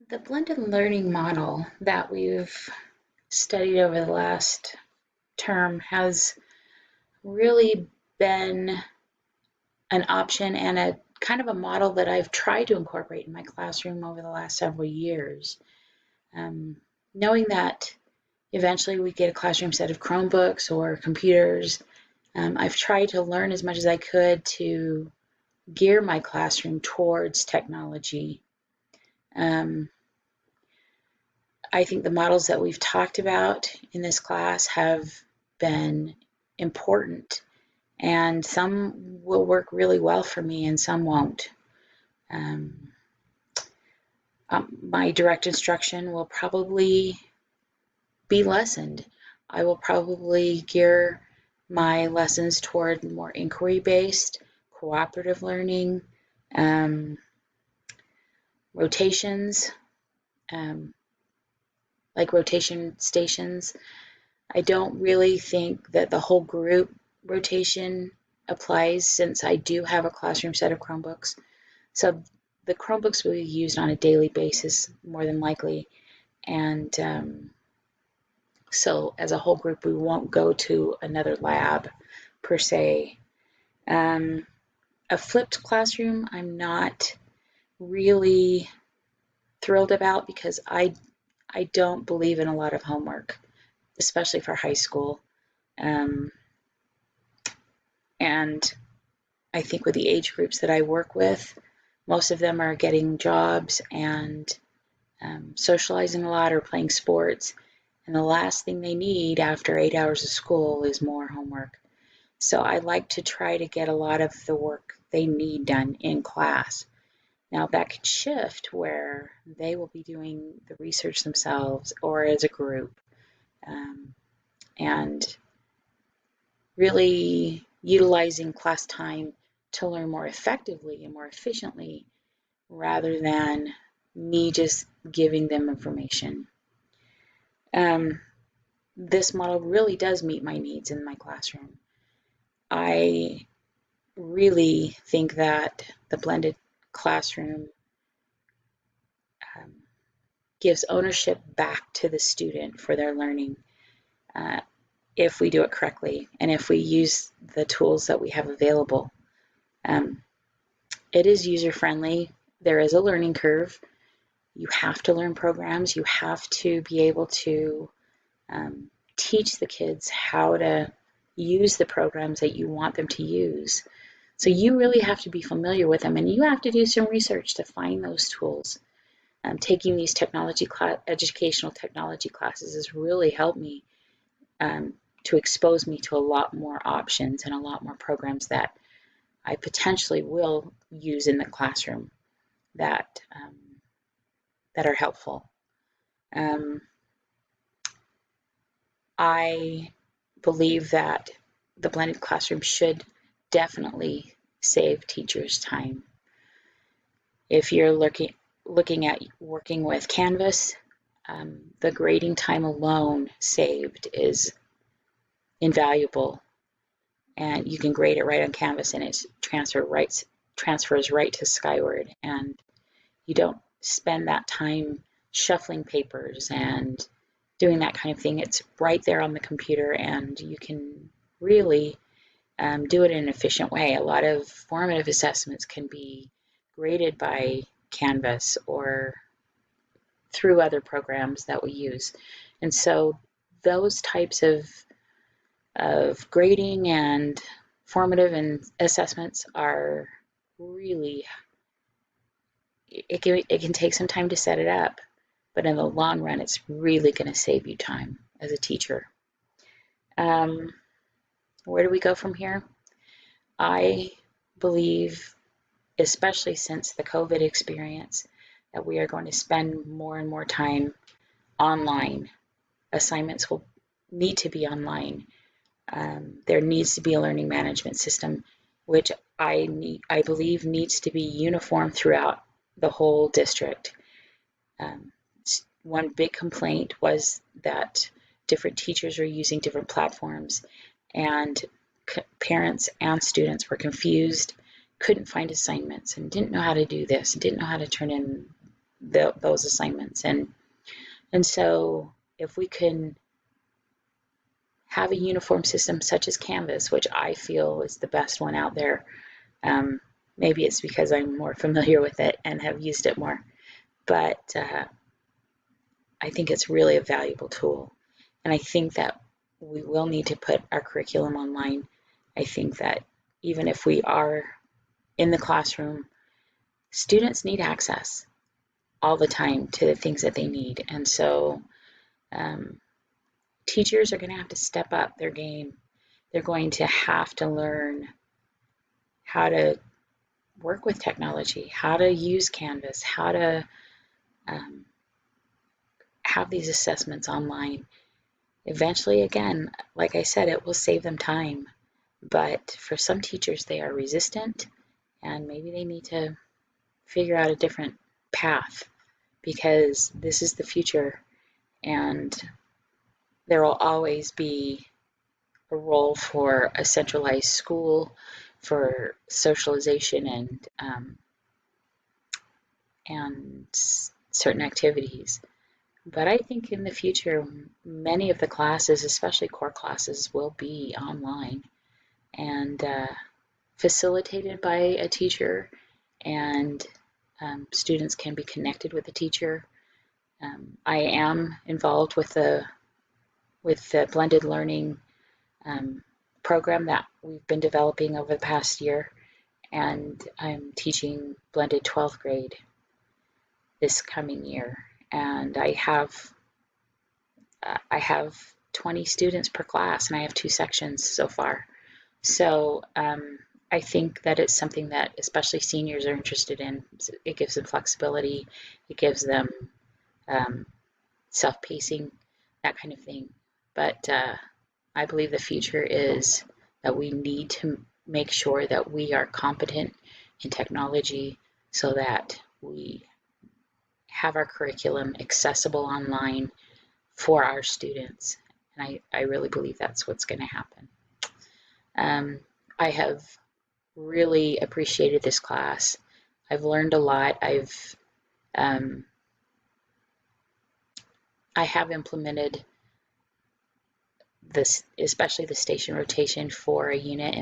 The blended learning model that we've studied over the last term has really been an option and a kind of a model that I've tried to incorporate in my classroom over the last several years. Um, Knowing that eventually we get a classroom set of Chromebooks or computers, I've tried to learn as much as I could to gear my classroom towards technology. Um, I think the models that we've talked about in this class have been important, and some will work really well for me and some won't. Um, my direct instruction will probably be lessened. I will probably gear my lessons toward more inquiry-based, cooperative learning, um, rotations, um, like rotation stations. I don't really think that the whole group rotation applies since I do have a classroom set of Chromebooks. So the Chromebooks will be used on a daily basis more than likely. And so as a whole group, we won't go to another lab per se. Um, a flipped classroom, I'm not really thrilled about because I don't believe in a lot of homework, especially for high school. Um, and I think with the age groups that I work with, most of them are getting jobs and socializing a lot or playing sports. And the last thing they need after 8 hours of school is more homework. So I like to try to get a lot of the work they need done in class. Now that can shift where they will be doing the research themselves or as a group, um, and really utilizing class time to learn more effectively and more efficiently rather than me just giving them information. Um, this model really does meet my needs in my classroom. I really think that the blended classroom um, gives ownership back to the student for their learning uh, if we do it correctly and if we use the tools that we have available. Um, it is user-friendly. There is a learning curve. You have to learn programs. You have to be able to teach the kids how to use the programs that you want them to use. So you really have to be familiar with them, and you have to do some research to find those tools. Taking these educational technology classes has really helped me to expose me to a lot more options and a lot more programs that I potentially will use in the classroom that that are helpful. Um, I believe that the blended classroom should definitely save teachers time. If you're looking at working with Canvas, the grading time alone saved is invaluable, and you can grade it right on Canvas, and it transfers right to Skyward, and you don't spend that time shuffling papers and doing that kind of thing. It's right there on the computer, and you can really do it in an efficient way. A lot of formative assessments can be graded by Canvas or through other programs that we use. And so those types of grading and formative and assessments are really, it can take some time to set it up, but in the long run, it's really going to save you time as a teacher. Um, where do we go from here? I believe, especially since the COVID experience, that we are going to spend more and more time online. Assignments will need to be online. There needs to be a learning management system, which I believe needs to be uniform throughout the whole district. Um, one big complaint was that different teachers are using different platforms, and parents and students were confused, couldn't find assignments, and didn't know how to do this, and didn't know how to turn in those assignments. And so if we can have a uniform system such as Canvas, which I feel is the best one out there, maybe it's because I'm more familiar with it and have used it more, but I think it's really a valuable tool. And I think that we will need to put our curriculum online. I think that even if we are in the classroom, students need access all the time to the things that they need. And so teachers are going to have to step up their game. They're going to have to learn how to work with technology, how to use Canvas, how to have these assessments online. Eventually, again, like I said, it will save them time. But for some teachers, they are resistant, and maybe they need to figure out a different path, because this is the future, and there will always be a role for a centralized school for socialization and certain activities. But I think in the future, many of the classes, especially core classes, will be online and facilitated by a teacher, and students can be connected with a teacher. I am involved with the blended learning program that we've been developing over the past year, and I'm teaching blended 12th grade this coming year, and I have 20 students per class, and I have 2 sections so far. So I think that it's something that especially seniors are interested in. It gives them flexibility, it gives them self-pacing, that kind of thing. But I believe the future is that we need to make sure that we are competent in technology so that we have our curriculum accessible online for our students. And I really believe that's what's going to happen. I have really appreciated this class. I've learned a lot. I have implemented this, especially the station rotation for a unit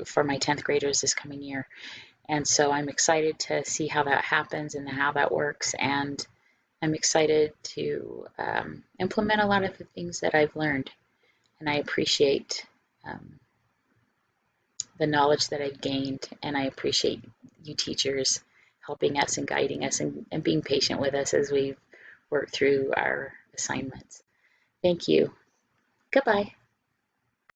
for my 10th graders this coming year. And so I'm excited to see how that happens and how that works. And I'm excited to implement a lot of the things that I've learned. And I appreciate the knowledge that I've gained, and I appreciate you teachers helping us and guiding us and being patient with us as we work through our assignments. Thank you. Goodbye.